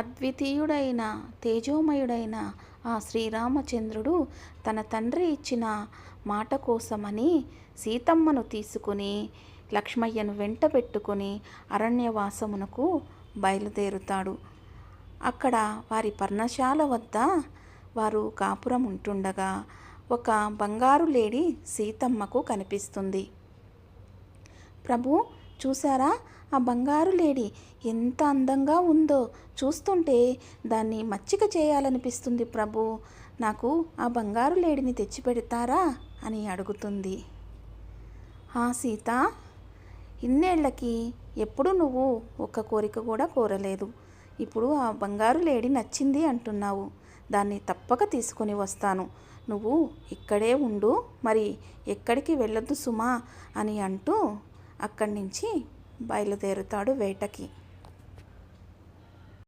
అద్వితీయుడైన తేజోమయుడైన ఆ శ్రీరామచంద్రుడు తన తండ్రి ఇచ్చిన మాట కోసమని సీతమ్మను తీసుకుని లక్ష్మయ్యను వెంట పెట్టుకుని అరణ్యవాసమునకు బయలుదేరుతాడు. అక్కడ వారి పర్ణశాల వద్ద వారు కాపురం ఉంటుండగా ఒక బంగారు లేడి సీతమ్మకు కనిపిస్తుంది. ప్రభు, చూసారా, ఆ బంగారు లేడి ఎంత అందంగా ఉందో, చూస్తుంటే దాన్ని మచ్చిక చేయాలనిపిస్తుంది ప్రభు, నాకు ఆ బంగారు లేడిని తెచ్చిపెడతారా అని అడుగుతుంది. సీత, ఇన్నేళ్లకి ఎప్పుడు నువ్వు ఒక్క కోరిక కూడా కోరలేదు. ఇప్పుడు ఆ బంగారు లేడి నచ్చింది అంటున్నావు. దాన్ని తప్పక తీసుకొని వస్తాను. నువ్వు ఇక్కడే ఉండు, మరి ఎక్కడికి వెళ్ళొద్దు సుమా అని అంటూ అక్కడి నుంచి బయలుదేరుతాడు వేటకి.